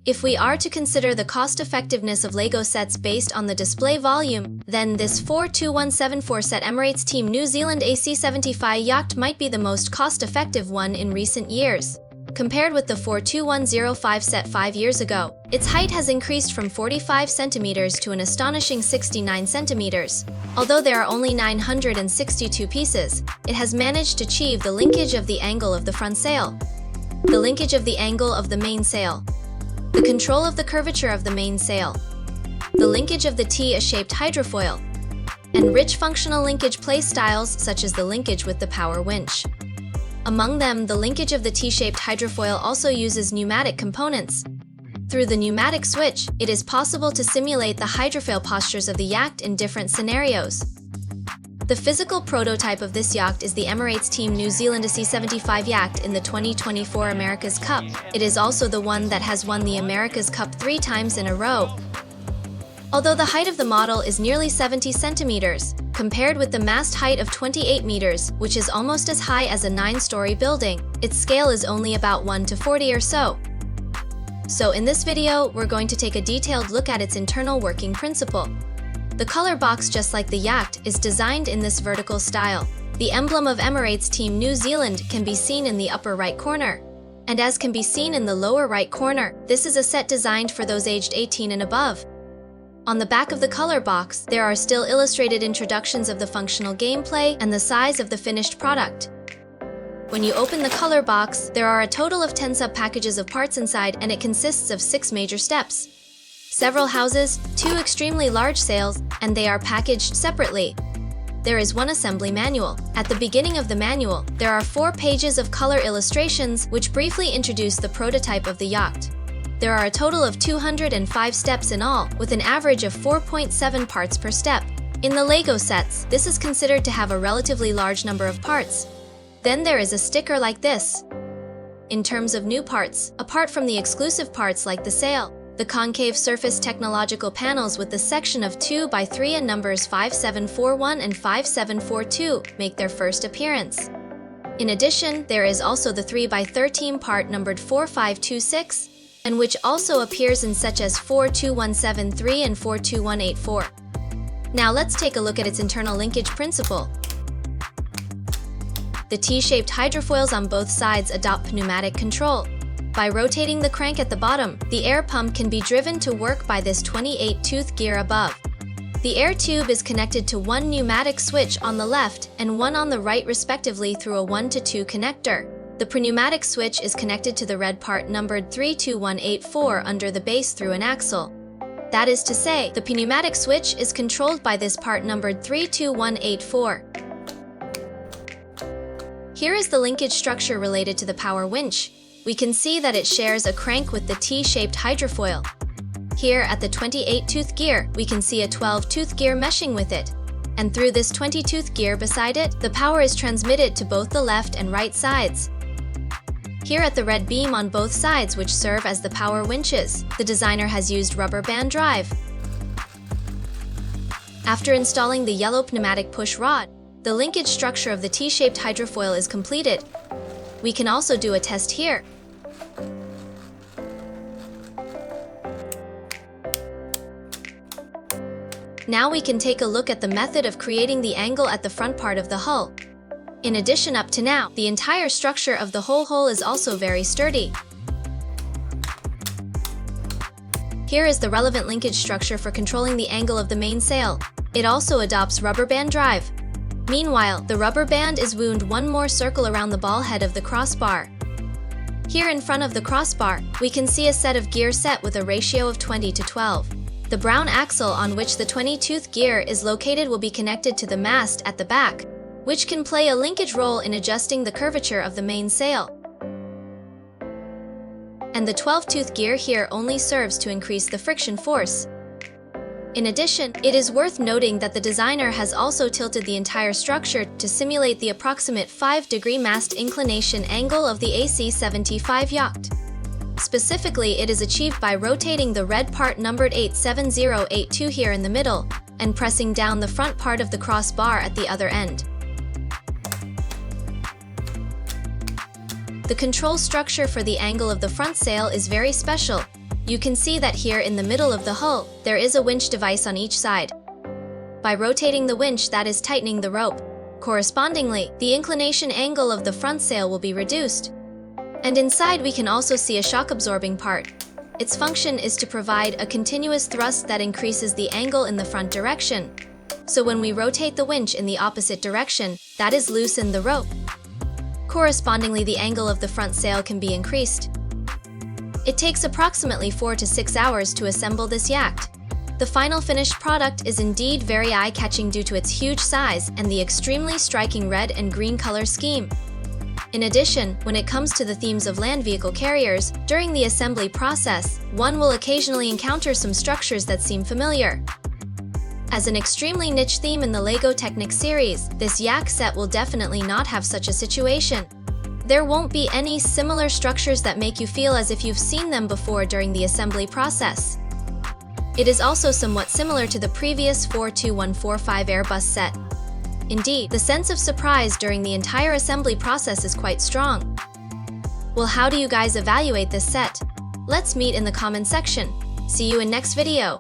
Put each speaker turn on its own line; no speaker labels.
If we are to consider the cost-effectiveness of LEGO sets based on the display volume, then this 42174 set Emirates Team New Zealand AC75 Yacht might be the most cost-effective one in recent years. Compared with the 42105 set 5 years ago, its height has increased from 45 centimeters to an astonishing 69 centimeters. Although there are only 962 pieces, it has managed to achieve the linkage of the angle of the front sail, the linkage of the angle of the mainsail, the control of the curvature of the mainsail, the linkage of the T-shaped hydrofoil, and rich functional linkage play styles such as the linkage with the power winch. Among them, the linkage of the T-shaped hydrofoil also uses pneumatic components. Through the pneumatic switch, it is possible to simulate the hydrofoil postures of the yacht in different scenarios. The physical prototype of this yacht is the Emirates Team New Zealand AC75 yacht in the 2024 America's Cup. It is also the one that has won the America's Cup 3 times in a row. Although the height of the model is nearly 70 centimeters, compared with the mast height of 28 meters, which is almost as high as a 9-story building, its scale is only about 1:40 or so. So in this video, we're going to take a detailed look at its internal working principle. The color box, just like the yacht, is designed in this vertical style. The emblem of Emirates Team New Zealand can be seen in the upper right corner. And as can be seen in the lower right corner, this is a set designed for those aged 18 and above. On the back of the color box, there are still illustrated introductions of the functional gameplay and the size of the finished product. When you open the color box, there are a total of 10 sub-packages of parts inside, and it consists of 6 major steps. Several houses, 2 extremely large sails, and they are packaged separately. There is one assembly manual. At the beginning of the manual, there are 4 pages of color illustrations which briefly introduce the prototype of the yacht. There are a total of 205 steps in all, with an average of 4.7 parts per step. In the LEGO sets, this is considered to have a relatively large number of parts. Then there is a sticker like this. In terms of new parts, apart from the exclusive parts like the sail, the concave surface technological panels with the section of 2x3 and numbers 5741 and 5742 make their first appearance. In addition, there is also the 3x13 part numbered 4526, and which also appears in such as 42173 and 42184. Now let's take a look at its internal linkage principle. The T-shaped hydrofoils on both sides adopt pneumatic control. By rotating the crank at the bottom, the air pump can be driven to work by this 28-tooth gear above. The air tube is connected to one pneumatic switch on the left and one on the right respectively through a 1-to-2 connector. The pneumatic switch is connected to the red part numbered 32184 under the base through an axle. That is to say, the pneumatic switch is controlled by this part numbered 32184. Here is the linkage structure related to the power winch. We can see that it shares a crank with the T-shaped hydrofoil. Here at the 28-tooth gear, we can see a 12-tooth gear meshing with it. And through this 20-tooth gear beside it, the power is transmitted to both the left and right sides. Here at the red beam on both sides, which serve as the power winches, the designer has used rubber band drive. After installing the yellow pneumatic push rod, the linkage structure of the T-shaped hydrofoil is completed. We can also do a test here. Now we can take a look at the method of creating the angle at the front part of the hull. In addition, up to now, the entire structure of the whole hull is also very sturdy. Here is the relevant linkage structure for controlling the angle of the mainsail. It also adopts rubber band drive. Meanwhile, the rubber band is wound one more circle around the ball head of the crossbar. Here in front of the crossbar, we can see a set of gears set with a ratio of 20:12. The brown axle on which the 20-tooth gear is located will be connected to the mast at the back, which can play a linkage role in adjusting the curvature of the mainsail. And the 12-tooth gear here only serves to increase the friction force. In addition, it is worth noting that the designer has also tilted the entire structure to simulate the approximate 5-degree mast inclination angle of the AC75 yacht. Specifically, it is achieved by rotating the red part numbered 87082 here in the middle and pressing down the front part of the crossbar at the other end. The control structure for the angle of the front sail is very special. You can see that here in the middle of the hull, there is a winch device on each side. By rotating the winch, that is tightening the rope. Correspondingly, the inclination angle of the front sail will be reduced. And inside we can also see a shock-absorbing part. Its function is to provide a continuous thrust that increases the angle in the front direction. So when we rotate the winch in the opposite direction, that is loosen the rope. Correspondingly, the angle of the front sail can be increased. It takes approximately 4 to 6 hours to assemble this yacht. The final finished product is indeed very eye-catching due to its huge size and the extremely striking red and green color scheme. In addition, when it comes to the themes of land vehicle carriers, during the assembly process, one will occasionally encounter some structures that seem familiar. As an extremely niche theme in the LEGO Technic series, this yacht set will definitely not have such a situation. There won't be any similar structures that make you feel as if you've seen them before during the assembly process. It is also somewhat similar to the previous 42145 Airbus set. Indeed, the sense of surprise during the entire assembly process is quite strong. Well, how do you guys evaluate this set? Let's meet in the comment section. See you in next video.